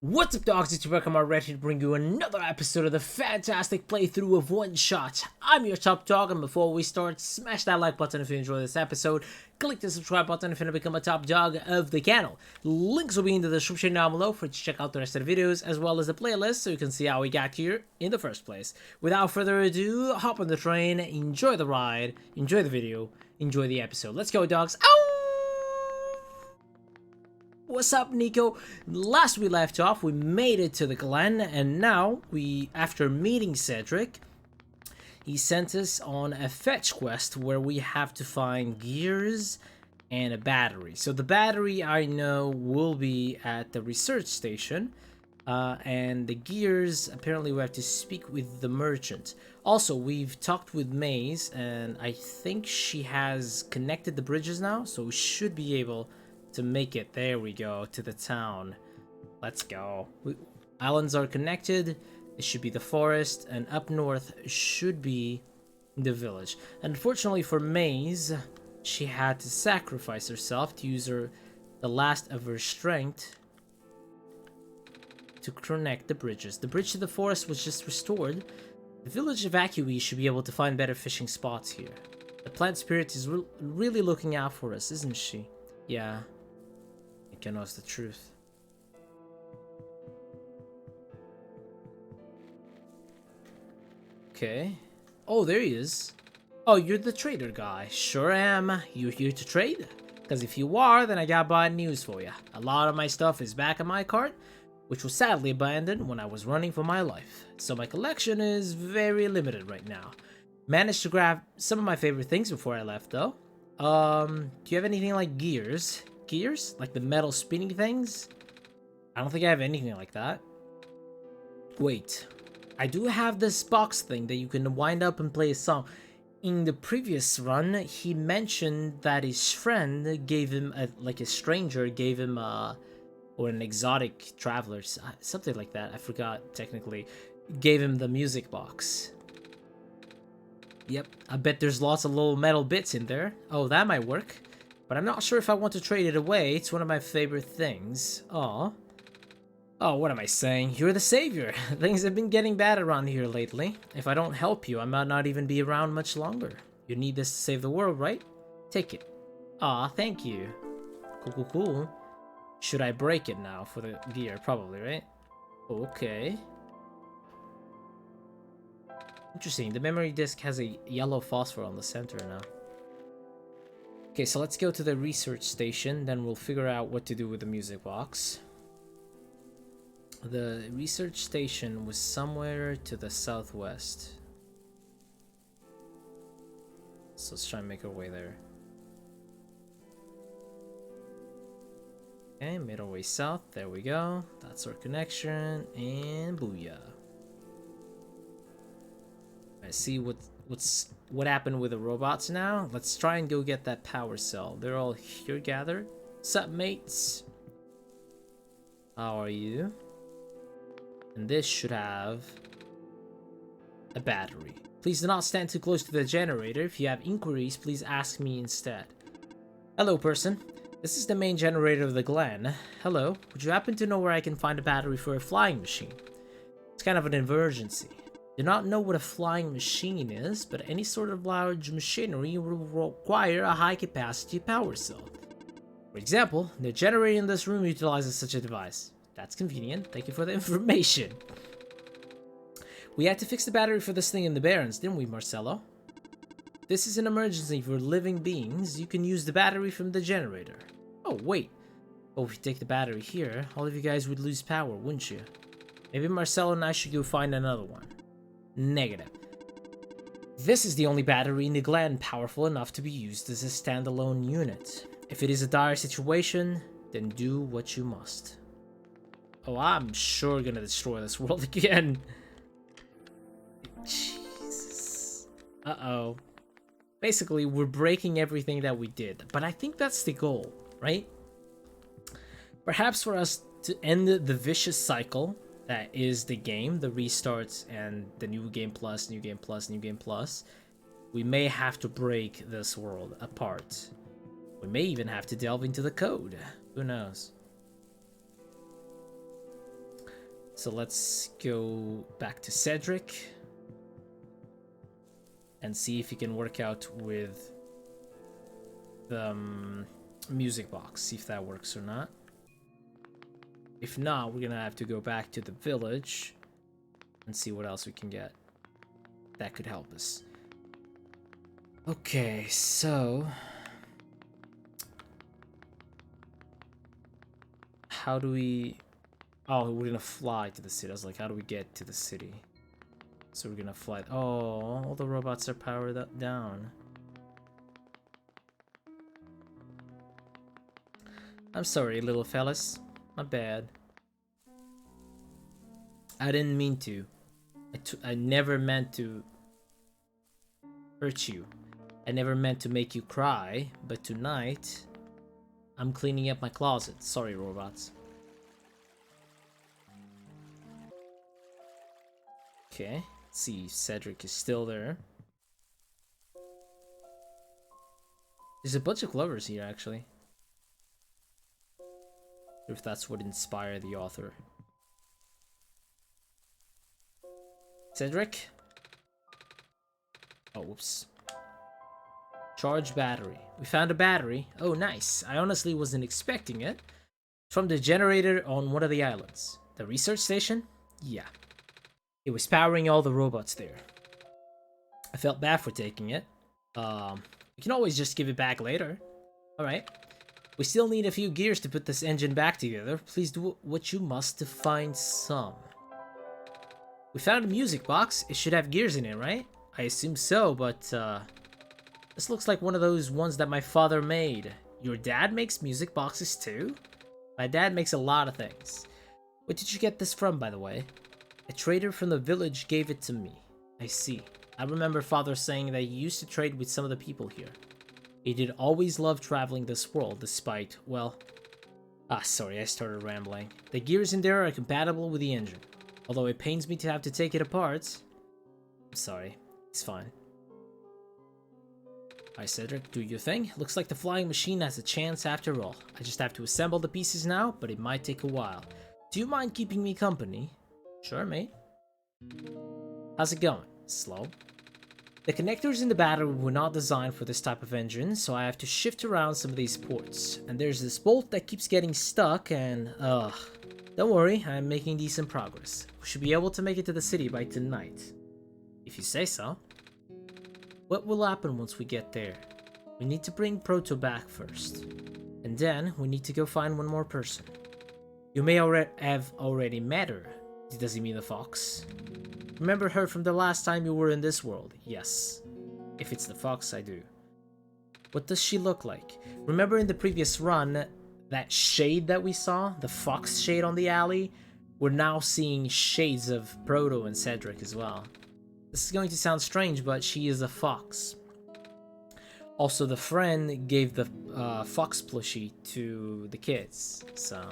What's up, dogs? It's your Akamarured here to bring you another episode of the fantastic playthrough of OneShot. I'm your top dog, and before we start, smash that like button if you enjoy this episode. Click the subscribe button if you want to become a top dog of the channel. Links will be in the description down below for you to check out the rest of the videos, as well as the playlist, so you can see how we got here in the first place. Without further ado, hop on the train, enjoy the ride, enjoy the video, enjoy the episode. Let's go, dogs. Ow! What's up, Niko? Last we left off, we made it to the Glen, and now after meeting Cedric, he sent us on a fetch quest where we have to find gears and a battery. So the battery, I know, will be at the research station, and the gears, apparently we have to speak with the merchant. Also, we've talked with Maze, and I think she has connected the bridges now, so we should be able to make it, there we go, to the town. Let's go. Islands are connected. It should be the forest, and up north should be the village. Unfortunately for Maze, she had to sacrifice herself to use the last of her strength to connect the bridges. The bridge to the forest was just restored. The village evacuees should be able to find better fishing spots here. The plant spirit is really looking out for us, isn't she? Yeah. Niko knows the truth. Okay. Oh, there he is. Oh, you're the trader guy. Sure am. You here to trade? Because if you are, then I got bad news for you. A lot of my stuff is back in my cart, which was sadly abandoned when I was running for my life. So my collection is very limited right now. Managed to grab some of my favorite things before I left, though. Do you have anything like gears? Gears? Like the metal spinning things? I don't think I have anything like that. Wait. I do have this box thing that you can wind up and play a song. In the previous run, he mentioned that his friend gave him, like a stranger gave him, or an exotic traveler, something like that, I forgot technically, gave him the music box. Yep, I bet there's lots of little metal bits in there. Oh, that might work. But I'm not sure if I want to trade it away. It's one of my favorite things. Aw. Oh, what am I saying? You're the savior. Things have been getting bad around here lately. If I don't help you, I might not even be around much longer. You need this to save the world, right? Take it. Aw, thank you. Cool. Should I break it now for the gear? Probably, right? Okay. Interesting. The memory disk has a yellow phosphor on the center now. Okay, so let's go to the research station, then we'll figure out what to do with the music box. The research station was somewhere to the southwest. So let's try and make our way there. Okay, made our way south. There we go. That's our connection, and booyah. I see what happened with the robots now. Let's try and go get that power cell. They're all here gathered. Sup, mates? How are you? And this should have a battery. Please do not stand too close to the generator. If you have inquiries, please ask me instead. Hello, person. This is the main generator of the Glen. Hello. Would you happen to know where I can find a battery for a flying machine? It's kind of an emergency. Do not know what a flying machine is, but any sort of large machinery will require a high-capacity power cell. For example, the generator in this room utilizes such a device. That's convenient. Thank you for the information. We had to fix the battery for this thing in the Barrens, didn't we, Marcelo? This is an emergency for living beings. You can use the battery from the generator. Oh, wait. Oh, if you take the battery here, all of you guys would lose power, wouldn't you? Maybe Marcelo and I should go find another one. Negative. This is the only battery in the Glen powerful enough to be used as a standalone unit. If it is a dire situation, then do what you must. Oh, I'm sure gonna destroy this world again. Jesus. Uh-oh. Basically, we're breaking everything that we did. But I think that's the goal, right? Perhaps for us to end the vicious cycle that is the game, the restarts and the new game plus, we may have to break this world apart. We may even have to delve into the code. Who knows? So let's go back to Cedric and see if he can work out with the music box, see if that works or not. If not, we're gonna have to go back to the village and see what else we can get that could help us. Okay, so how do we... Oh, we're gonna fly to the city. I was like, how do we get to the city? So we're gonna fly... Oh, all the robots are powered up down. I'm sorry, little fellas. My bad. I didn't mean to. I never meant to hurt you. I never meant to make you cry, but tonight I'm cleaning up my closet. Sorry, robots. Okay, let's see if Cedric is still there. There's a bunch of clovers here, actually. If that's what inspired the author. Cedric? Oh, whoops. Charge battery. We found a battery. Oh, nice. I honestly wasn't expecting it. From the generator on one of the islands. The research station? Yeah. It was powering all the robots there. I felt bad for taking it. We can always just give it back later. Alright. We still need a few gears to put this engine back together. Please do what you must to find some. We found a music box. It should have gears in it, right? I assume so, but this looks like one of those ones that my father made. Your dad makes music boxes too? My dad makes a lot of things. Where did you get this from, by the way? A trader from the village gave it to me. I see. I remember father saying that he used to trade with some of the people here. He did always love traveling this world, despite, well... sorry, I started rambling. The gears in there are compatible with the engine. Although it pains me to have to take it apart. I'm sorry. It's fine. Alright, Cedric, do your thing. Looks like the flying machine has a chance after all. I just have to assemble the pieces now, but it might take a while. Do you mind keeping me company? Sure, mate. How's it going? Slow? The connectors in the battery were not designed for this type of engine, so I have to shift around some of these ports. And there's this bolt that keeps getting stuck and, don't worry, I'm making decent progress. We should be able to make it to the city by tonight. If you say so. What will happen once we get there? We need to bring Proto back first. And then, we need to go find one more person. You may have already met her. Does he mean the fox? Remember her from the last time you were in this world? Yes. If it's the fox, I do. What does she look like? Remember in the previous run, that shade that we saw? The fox shade on the alley? We're now seeing shades of Proto and Cedric as well. This is going to sound strange, but she is a fox. Also, the friend gave the fox plushie to the kids, so...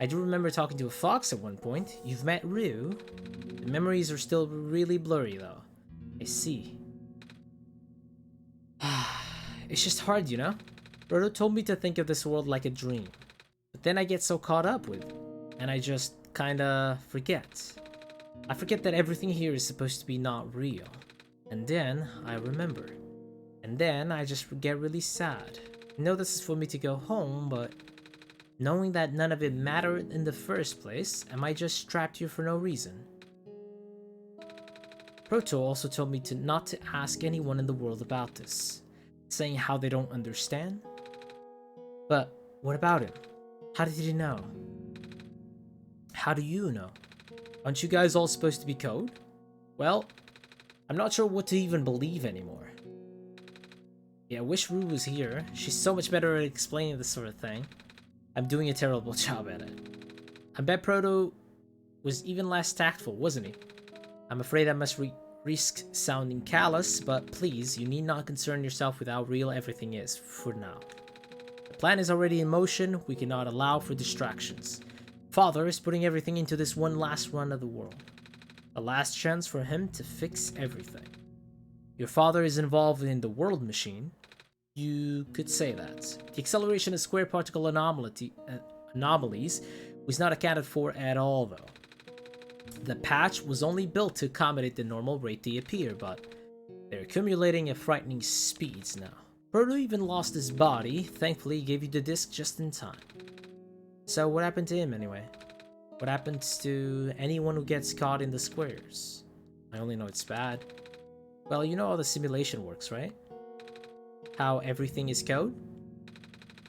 I do remember talking to a fox at one point. You've met Rue. The memories are still really blurry, though. I see. It's just hard, you know? Proto told me to think of this world like a dream. But then I get so caught up with it. And I just kinda forget. I forget that everything here is supposed to be not real. And then I remember. And then I just get really sad. I know this is for me to go home, but... knowing that none of it mattered in the first place, am I just trapped here for no reason? Proto also told me not to ask anyone in the world about this, saying how they don't understand. But what about him? How did he know? How do you know? Aren't you guys all supposed to be code? Well, I'm not sure what to even believe anymore. Yeah, I wish Rue was here. She's so much better at explaining this sort of thing. I'm doing a terrible job at it. I bet Proto was even less tactful, wasn't he? I'm afraid I must risk sounding callous, but please, you need not concern yourself with how real everything is, for now. The plan is already in motion, we cannot allow for distractions. Father is putting everything into this one last run of the world. A last chance for him to fix everything. Your father is involved in the world machine. You could say that. The acceleration of square particle anomalies was not accounted for at all, though. The patch was only built to accommodate the normal rate they appear, but they're accumulating at frightening speeds now. Proto even lost his body. Thankfully, he gave you the disc just in time. So what happened to him anyway? What happens to anyone who gets caught in the squares? I only know it's bad. Well, you know how the simulation works, right? How everything is code?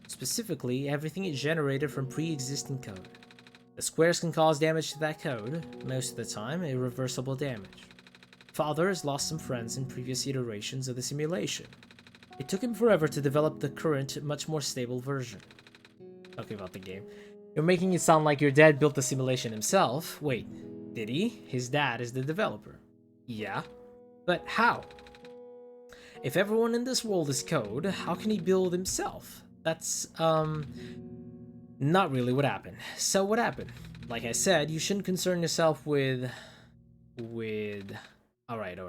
Specifically, everything is generated from pre-existing code. The squares can cause damage to that code, most of the time irreversible damage. Father has lost some friends in previous iterations of the simulation. It took him forever to develop the current, much more stable version. Talking about the game. You're making it sound like your dad built the simulation himself. Wait, did he? His dad is the developer. Yeah, but how? If everyone in this world is code, how can he build himself? That's, not really what happened. So what happened? Like I said, you shouldn't concern yourself with... Alright.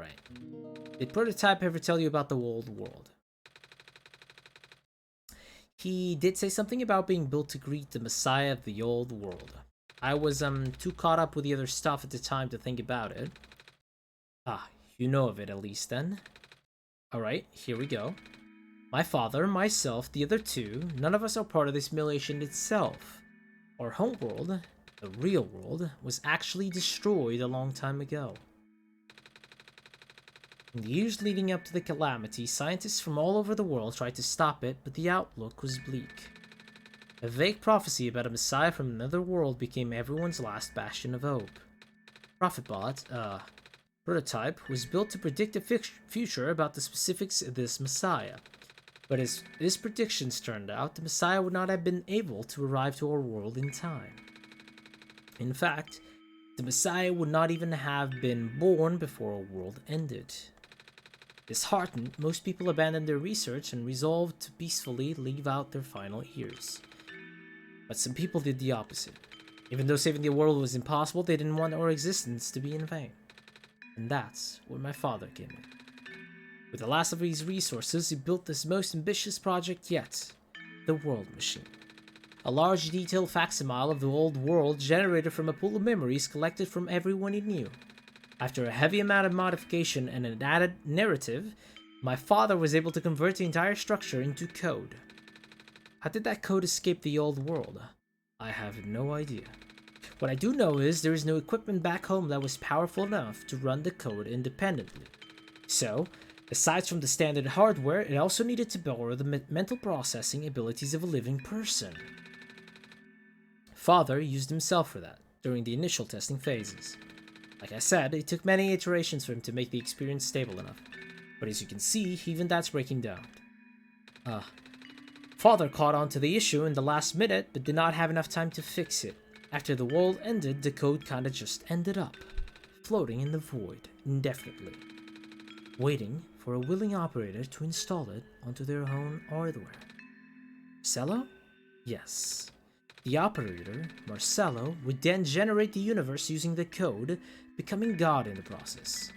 Did Prototype ever tell you about the old world? He did say something about being built to greet the Messiah of the old world. I was, too caught up with the other stuff at the time to think about it. Ah, you know of it at least then. Alright, here we go. My father, myself, the other two, none of us are part of the simulation itself. Our homeworld, the real world, was actually destroyed a long time ago. In the years leading up to the calamity, scientists from all over the world tried to stop it, but the outlook was bleak. A vague prophecy about a messiah from another world became everyone's last bastion of hope. ProphetBot, Prototype, was built to predict a future about the specifics of this messiah. But as his predictions turned out, the messiah would not have been able to arrive to our world in time. In fact, the messiah would not even have been born before our world ended. Disheartened, most people abandoned their research and resolved to peacefully leave out their final years. But some people did the opposite. Even though saving the world was impossible, they didn't want our existence to be in vain. And that's where my father came in. With the last of his resources, he built his most ambitious project yet, the World Machine. A large detailed facsimile of the old world generated from a pool of memories collected from everyone he knew. After a heavy amount of modification and an added narrative, my father was able to convert the entire structure into code. How did that code escape the old world? I have no idea. What I do know is there is no equipment back home that was powerful enough to run the code independently. So, aside from the standard hardware, it also needed to borrow the mental processing abilities of a living person. Father used himself for that during the initial testing phases. Like I said, it took many iterations for him to make the experience stable enough. But as you can see, even that's breaking down. Father caught on to the issue in the last minute, but did not have enough time to fix it. After the world ended, the code kinda just ended up, floating in the void indefinitely, waiting for a willing operator to install it onto their own hardware. Marcello? Yes. The operator, Marcello, would then generate the universe using the code, becoming God in the process.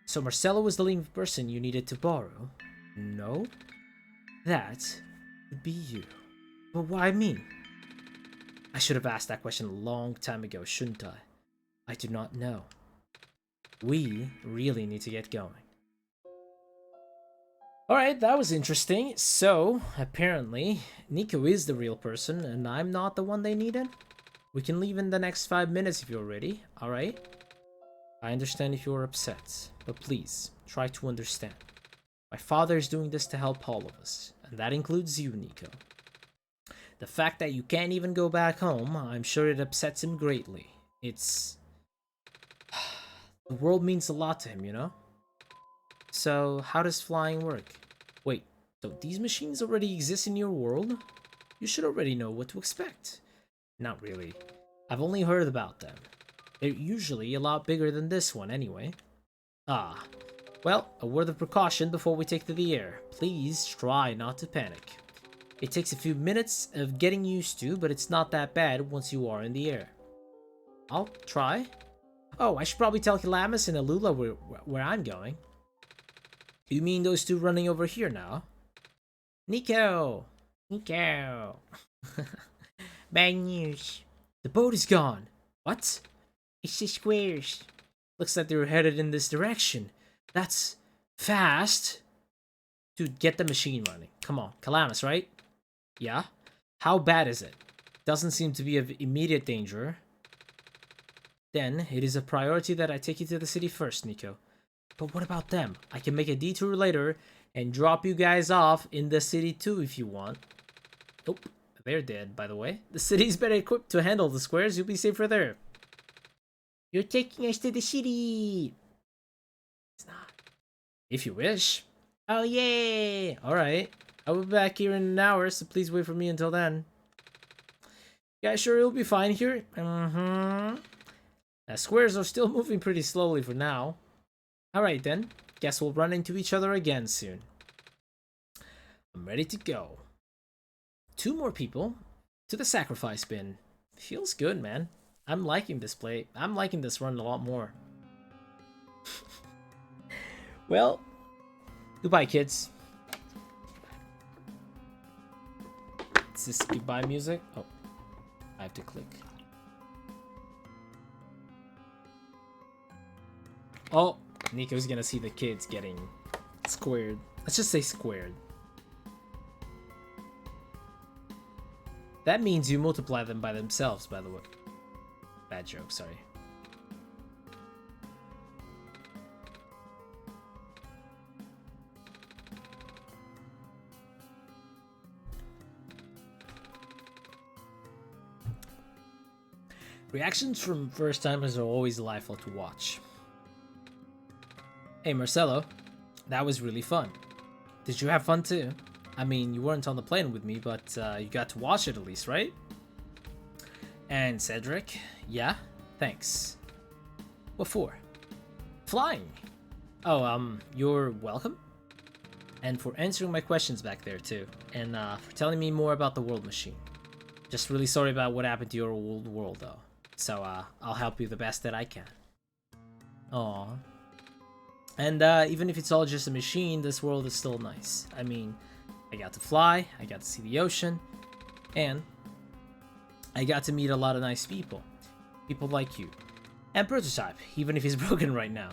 So Marcello was the living person you needed to borrow? No? That would be you. But why me? I should have asked that question a long time ago, shouldn't I? I do not know. We really need to get going. Alright, that was interesting. So, apparently, Niko is the real person, and I'm not the one they needed? We can leave in the next 5 minutes if you're ready, alright? I understand if you're upset, but please, try to understand. My father is doing this to help all of us, and that includes you, Niko. The fact that you can't even go back home, I'm sure it upsets him greatly. It's... The world means a lot to him, you know? So, how does flying work? Wait, don't these machines already exist in your world? You should already know what to expect. Not really. I've only heard about them. They're usually a lot bigger than this one anyway. Ah. Well, a word of precaution before we take to the air. Please try not to panic. It takes a few minutes of getting used to, but it's not that bad once you are in the air. I'll try. Oh, I should probably tell Kilamis and Alula where I'm going. You mean those two running over here now? Niko! Niko! Bad news. The boat is gone. What? It's the squares. Looks like they're headed in this direction. That's fast. Dude, get the machine running. Come on, Calamus, right? Yeah? How bad is it? Doesn't seem to be of immediate danger. Then, it is a priority that I take you to the city first, Niko. But what about them? I can make a detour later and drop you guys off in the city too if you want. Nope, they're dead, by the way. The city's better equipped to handle the squares. You'll be safer there. You're taking us to the city. It's not. If you wish. Oh, yay! Alright. I'll be back here in an hour, so please wait for me until then. Yeah, sure, you'll be fine here. The squares are still moving pretty slowly for now. Alright then. Guess we'll run into each other again soon. I'm ready to go. 2 more people to the sacrifice bin. Feels good, man. I'm liking this play. I'm liking this run a lot more. Well, goodbye, kids. Is this goodbye music? Oh, I have to click. Oh, Niko's gonna see the kids getting squared. Let's just say squared. That means you multiply them by themselves, by the way. Bad joke, sorry. Reactions from first-timers are always delightful to watch. Hey Marcelo, that was really fun. Did you have fun too? I mean, you weren't on the plane with me, but you got to watch it at least, right? And Cedric, yeah, thanks. What for? Flying. Oh, you're welcome. And for answering my questions back there too, and for telling me more about the world machine. Just really sorry about what happened to your old world though. So I'll help you the best that I can. Aww. And even if it's all just a machine, this world is still nice. I mean, I got to fly, I got to see the ocean, and I got to meet a lot of nice people. People like you. And Prototype, even if he's broken right now.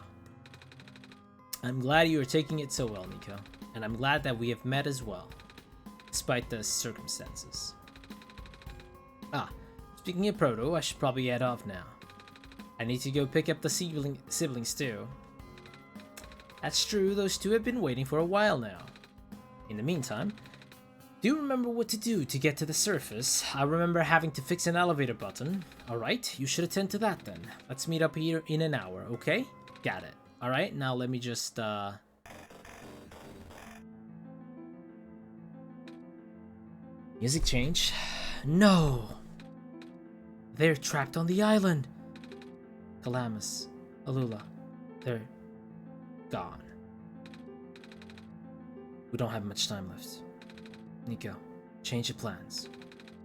I'm glad you are taking it so well, Niko. And I'm glad that we have met as well, despite the circumstances. Ah, speaking of Proto, I should probably head off now. I need to go pick up the siblings too. That's true, those two have been waiting for a while now. In the meantime, do you remember what to do to get to the surface? I remember having to fix an elevator button. Alright, you should attend to that then. Let's meet up here in an hour, okay? Got it. Alright, now let me just, Music change? No! They're trapped on the island! Calamus, Alula, they're gone. We don't have much time left. Niko, change your plans.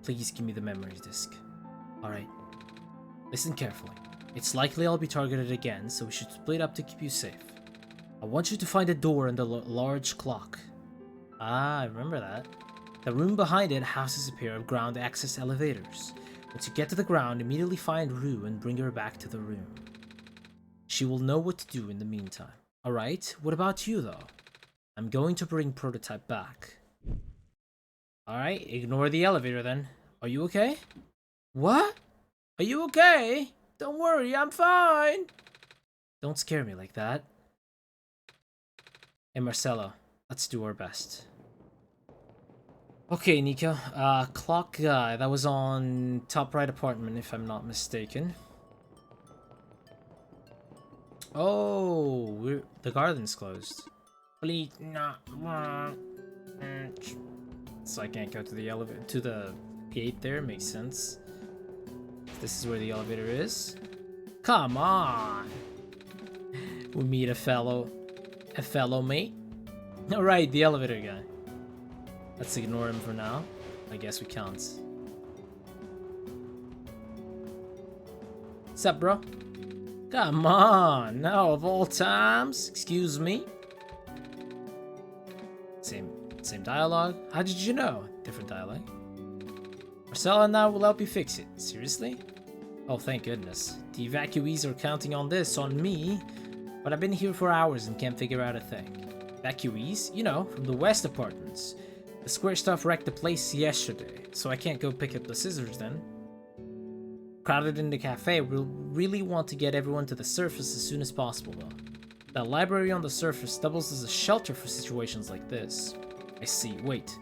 Please give me the memory disk. Alright. Listen carefully. It's likely I'll be targeted again, so we should split up to keep you safe. I want you to find a door in the large clock. Ah, I remember that. The room behind it houses a pair of ground access elevators. Once you get to the ground, immediately find Rue and bring her back to the room. She will know what to do in the meantime. Alright, what about you though? I'm going to bring Prototype back. Alright, ignore the elevator then. Are you okay? What? Are you okay? Don't worry, I'm fine. Don't scare me like that. Hey Marcelo, let's do our best. Okay, Niko. Clock guy. That was on top right apartment, if I'm not mistaken. Oh, the garden's closed. Please not. So I can't go to the elevator, to the gate there. Makes sense. This is where the elevator is. Come on. We meet a fellow mate. All right, the elevator guy. Let's ignore him for now. I guess we can't. What's up, bro? Come on, now of all times. Excuse me. Same dialogue. How did you know? Different dialogue. Marcella and I will help you fix it. Seriously? Oh, thank goodness. The evacuees are counting on this, on me. But I've been here for hours and can't figure out a thing. Evacuees? You know, from the West apartments. The square stuff wrecked the place yesterday, so I can't go pick up the scissors then. Crowded in the cafe, we'll really want to get everyone to the surface as soon as possible though. That library on the surface doubles as a shelter for situations like this. I see, wait.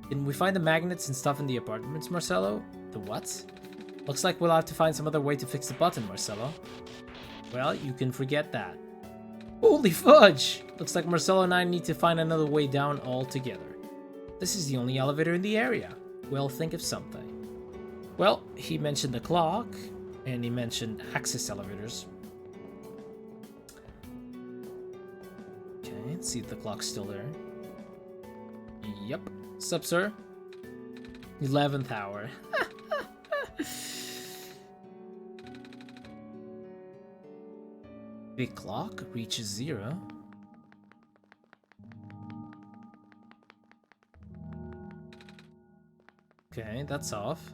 Didn't we find the magnets and stuff in the apartments, Marcelo? The what? Looks like we'll have to find some other way to fix the button, Marcelo. Well, you can forget that. Holy fudge! Looks like Marcelo and I need to find another way down altogether. This is the only elevator in the area. We'll think of something. Well, he mentioned the clock, and he mentioned access elevators. Okay, let's see if the clock's still there. Yep. Sup, sir? 11th hour. Big clock reaches 0. Okay, that's off.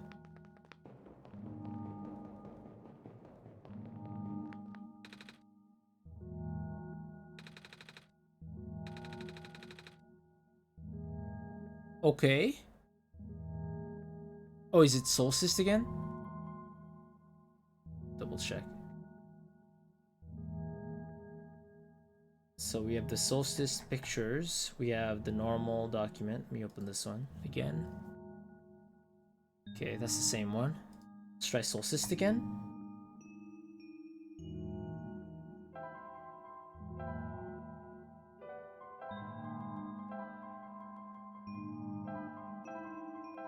Okay. Oh, is it solstice again? Double check. So we have the solstice pictures. We have the normal document. Let me open this one again. Okay, that's the same one. Let's try solstice again.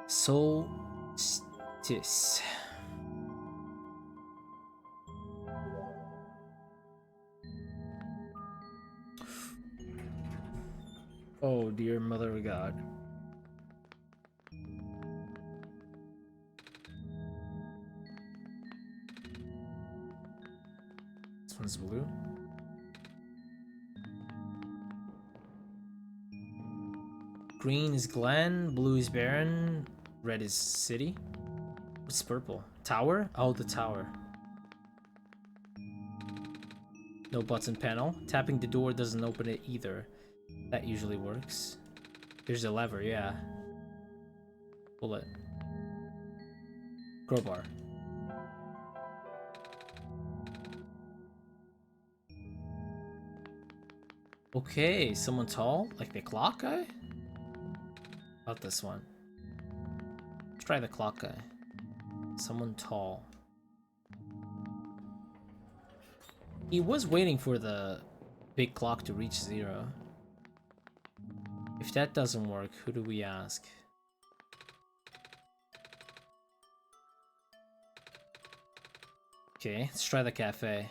Solstice. Oh dear mother of God. This one's blue. Green is Glen, blue is Baron, red is City. What's purple? Tower? Oh, the tower. No button panel. Tapping the door doesn't open it either. That usually works. There's a lever, yeah. Pull it. Crowbar. Okay, someone tall? Like the clock guy? About this one. Let's try the clock guy. Someone tall. He was waiting for the big clock to reach 0. If that doesn't work, who do we ask? Okay, let's try the cafe.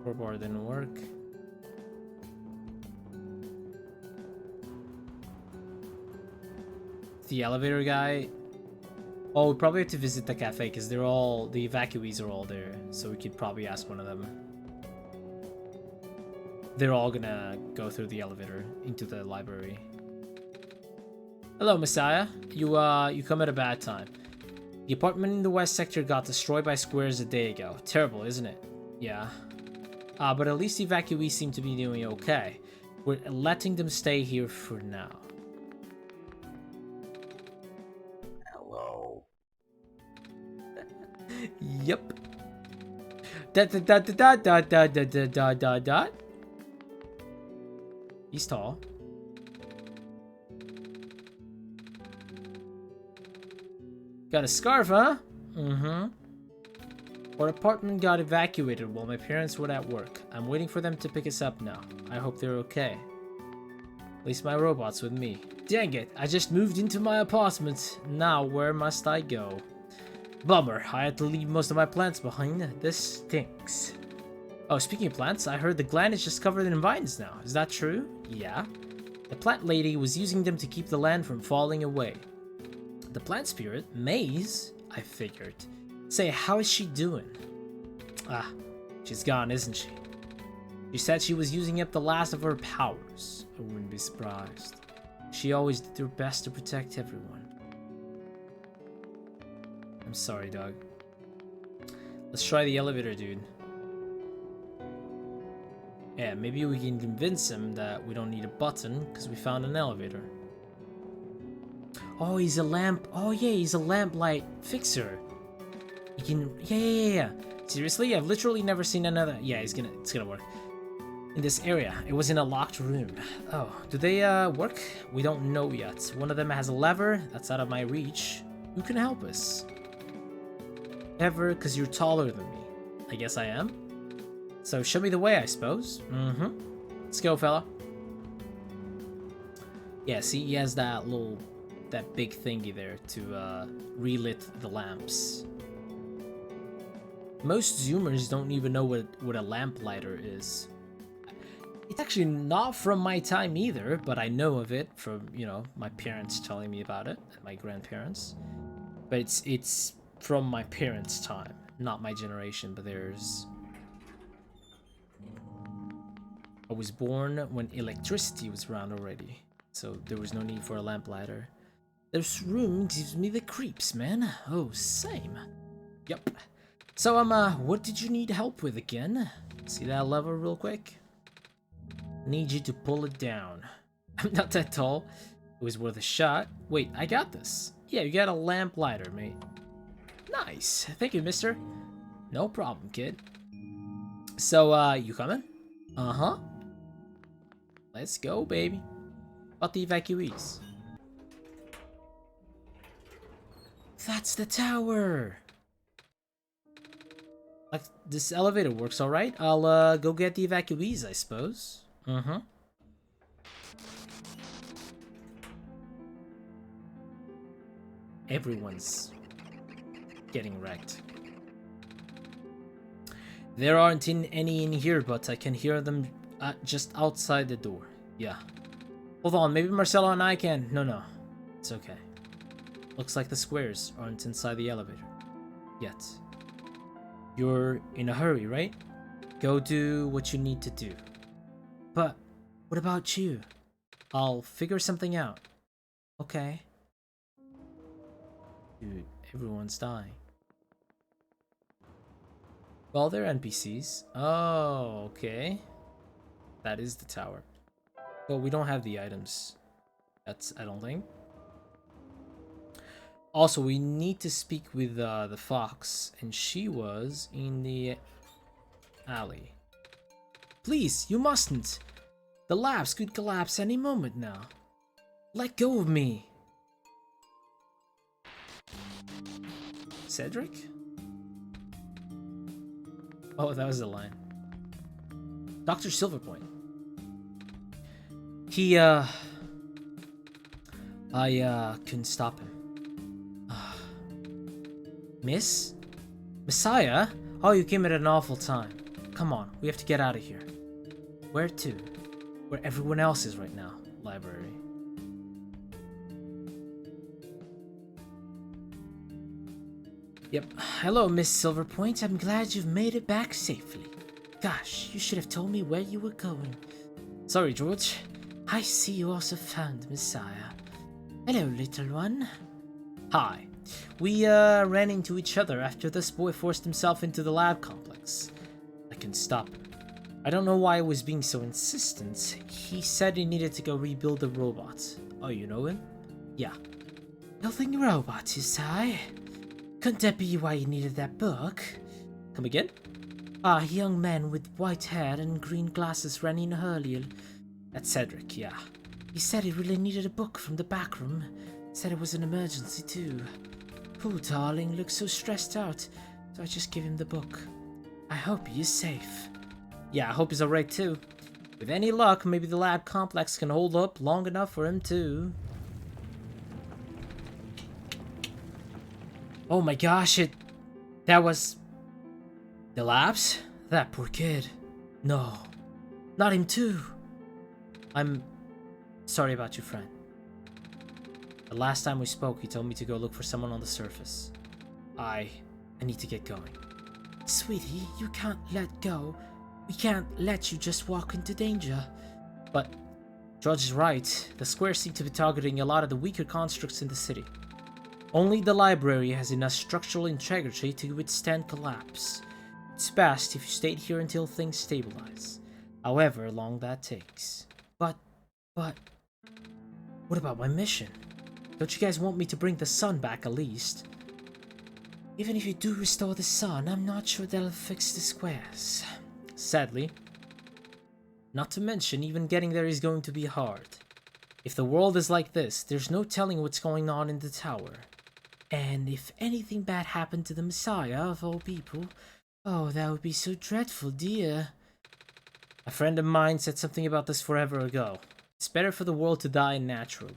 Crowbar didn't work. The elevator guy. Oh, we probably have to visit the cafe because they're all, the evacuees are all there. So we could probably ask one of them. They're all gonna go through the elevator into the library. Hello, Messiah. You come at a bad time. The apartment in the west sector got destroyed by squares a day ago. Terrible, isn't it? Yeah. But at least the evacuees seem to be doing okay. We're letting them stay here for now. Hello. Yep. Dot. He's tall. Got a scarf, huh? Mm-hmm. Our apartment got evacuated while my parents were at work. I'm waiting for them to pick us up now. I hope they're okay. At least my robot's with me. Dang it, I just moved into my apartment. Now where must I go? Bummer, I had to leave most of my plants behind. This stinks. Oh, speaking of plants, I heard the gland is just covered in vines now. Is that true? Yeah. The plant lady was using them to keep the land from falling away. The plant spirit, Maze, I figured. Say, how is she doing? Ah, she's gone, isn't she? She said she was using up the last of her powers. I wouldn't be surprised. She always did her best to protect everyone. I'm sorry, dog. Let's try the elevator, dude. Yeah, maybe we can convince him that we don't need a button because we found an elevator. Oh, he's a lamp. Oh, yeah, he's a lamplight fixer. He can. Yeah. Seriously, I've literally never seen another. Yeah, it's gonna work. In this area, it was in a locked room. Oh, do they work? We don't know yet. One of them has a lever that's out of my reach. Who can help us? Ever, because you're taller than me. I guess I am. So show me the way, I suppose. Let's go, fella. Yeah, see, he has that big thingy there to relit the lamps. Most Zoomers don't even know what a lamplighter is. It's actually not from my time either, but I know of it from, you know, my parents telling me about it, and my grandparents. But it's from my parents' time, not my generation, but there's... I was born when electricity was around already, so there was no need for a lamplighter. This room gives me the creeps, man. Oh, same. Yep. So, what did you need help with again? See that lever real quick? Need you to pull it down. I'm not that tall. It was worth a shot. Wait, I got this. Yeah, you got a lamplighter, mate. Nice. Thank you, mister. No problem, kid. So, you coming? Uh-huh. Let's go, baby. About the evacuees. That's the tower. Like, this elevator works all right. I'll go get the evacuees, I suppose. Everyone's getting wrecked. There aren't any in here, but I can hear them just outside the door. Yeah. Hold on, maybe Marcelo and I can... No. It's okay. Looks like the squares aren't inside the elevator. Yet. You're in a hurry, right? Go do what you need to do. But, what about you? I'll figure something out. Okay. Dude, everyone's dying. Well, they're NPCs. Oh, okay. That is the tower. Well, we don't have the items. That's, I don't think. Also, we need to speak with the fox, and she was in the alley. Please, you mustn't. The labs could collapse any moment now. Let go of me. Cedric? Oh, that was the line. Dr. Silverpoint. He, I couldn't stop him. Miss? Messiah? Oh, you came at an awful time. Come on, we have to get out of here. Where to? Where everyone else is right now. Library. Yep. Hello, Miss Silverpoint. I'm glad you've made it back safely. Gosh, you should have told me where you were going. Sorry, George. I see you also found Messiah. Hello, little one. Hi. We, ran into each other after this boy forced himself into the lab complex. I can stop him. I don't know why he was being so insistent. He said he needed to go rebuild the robot. Oh, you know him? Yeah. Building robots, you say? Couldn't that be why you needed that book? Come again? A young man with white hair and green glasses ran in earlier. That's Cedric, yeah. He said he really needed a book from the back room. Said it was an emergency too. Poor darling looks so stressed out, so I just gave him the book. I hope he is safe. Yeah, I hope he's alright too. With any luck, maybe the lab complex can hold up long enough for him too. Oh my gosh, that was... The labs? That poor kid. No, not him too. I'm sorry about your friend. The last time we spoke, he told me to go look for someone on the surface. I need to get going. Sweetie, you can't let go. We can't let you just walk into danger. But George is right. The squares seem to be targeting a lot of the weaker constructs in the city. Only the library has enough structural integrity to withstand collapse. It's best if you stayed here until things stabilize, however long that takes. But, what about my mission? Don't you guys want me to bring the sun back at least? Even if you do restore the sun, I'm not sure that'll fix the squares. Sadly. Not to mention, even getting there is going to be hard. If the world is like this, there's no telling what's going on in the tower. And if anything bad happened to the Messiah, of all people, oh, that would be so dreadful, dear. A friend of mine said something about this forever ago. It's better for the world to die naturally.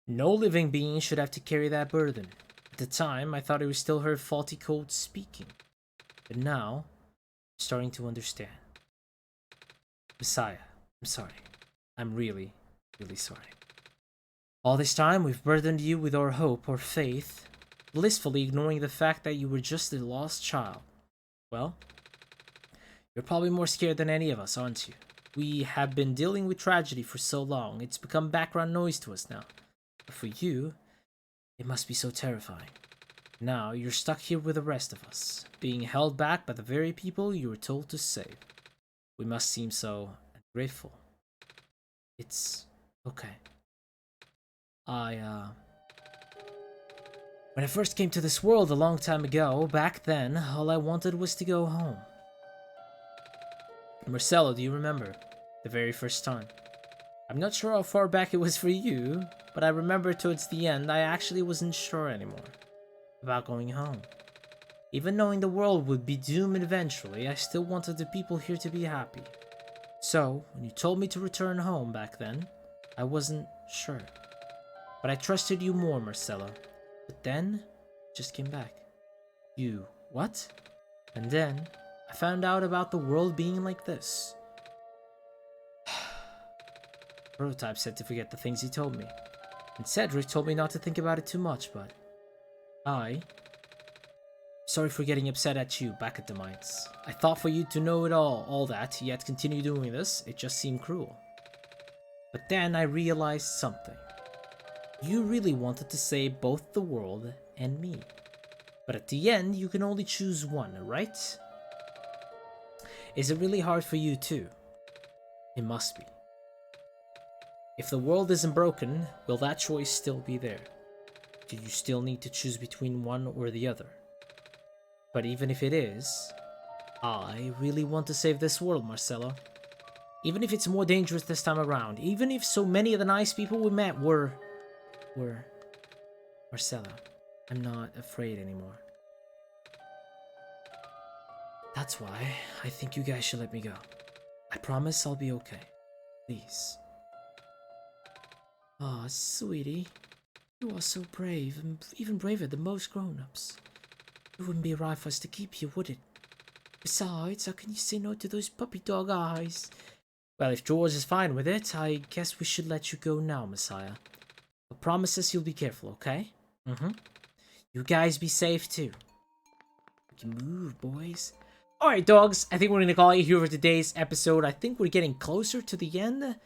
No living being should have to carry that burden. At the time, I thought it was still her faulty code speaking. But now, I'm starting to understand. Messiah, I'm sorry. I'm really sorry. All this time, we've burdened you with our hope or faith, blissfully ignoring the fact that you were just a lost child. Well, you're probably more scared than any of us, aren't you? We have been dealing with tragedy for so long, it's become background noise to us now. But for you, it must be so terrifying. Now, you're stuck here with the rest of us, being held back by the very people you were told to save. We must seem so ungrateful. It's okay. When I first came to this world a long time ago, back then, all I wanted was to go home. Marcelo, do you remember? The very first time. I'm not sure how far back it was for you, but I remember towards the end I actually wasn't sure anymore about going home. Even knowing the world would be doomed eventually, I still wanted the people here to be happy. So, when you told me to return home back then, I wasn't sure. But I trusted you more, Marcelo. But then, it just came back. You, what? And then, I found out about the world being like this. Prototype said to forget the things he told me. And Cedric told me not to think about it too much, but... Sorry for getting upset at you back at the mines. I thought for you to know it all that, yet continue doing this, it just seemed cruel. But then I realized something. You really wanted to save both the world and me. But at the end, you can only choose one, right? Is it really hard for you too? It must be. If the world isn't broken, will that choice still be there? Do you still need to choose between one or the other? But even if it is, I really want to save this world, Marcelo. Even if it's more dangerous this time around, even if so many of the nice people we met were... Marcelo, I'm not afraid anymore. That's why I think you guys should let me go. I promise I'll be okay. Please. Aw, sweetie. You are so brave, and even braver than most grown-ups. It wouldn't be right for us to keep you, would it? Besides, how can you say no to those puppy dog eyes? Well, if George is fine with it, I guess we should let you go now, Messiah. But promise us you'll be careful, okay? You guys be safe, too. You can move, boys. Alright, dogs, I think we're gonna call it here for today's episode. I think we're getting closer to the end.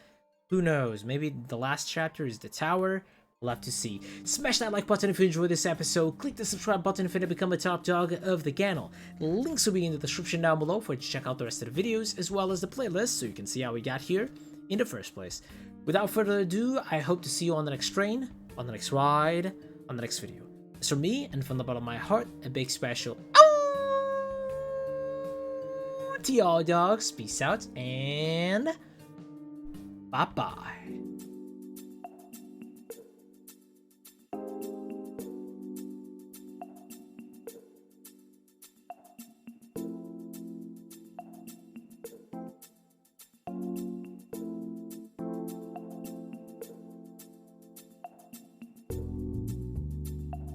Who knows? Maybe the last chapter is the tower. We'll have to see. Smash that like button if you enjoyed this episode. Click the subscribe button if you want to become a top dog of the channel. Links will be in the description down below for you to check out the rest of the videos as well as the playlist so you can see how we got here in the first place. Without further ado, I hope to see you on the next train, on the next ride, on the next video. As for me, and from the bottom of my heart, a big special to y'all dogs. Peace out and bye-bye.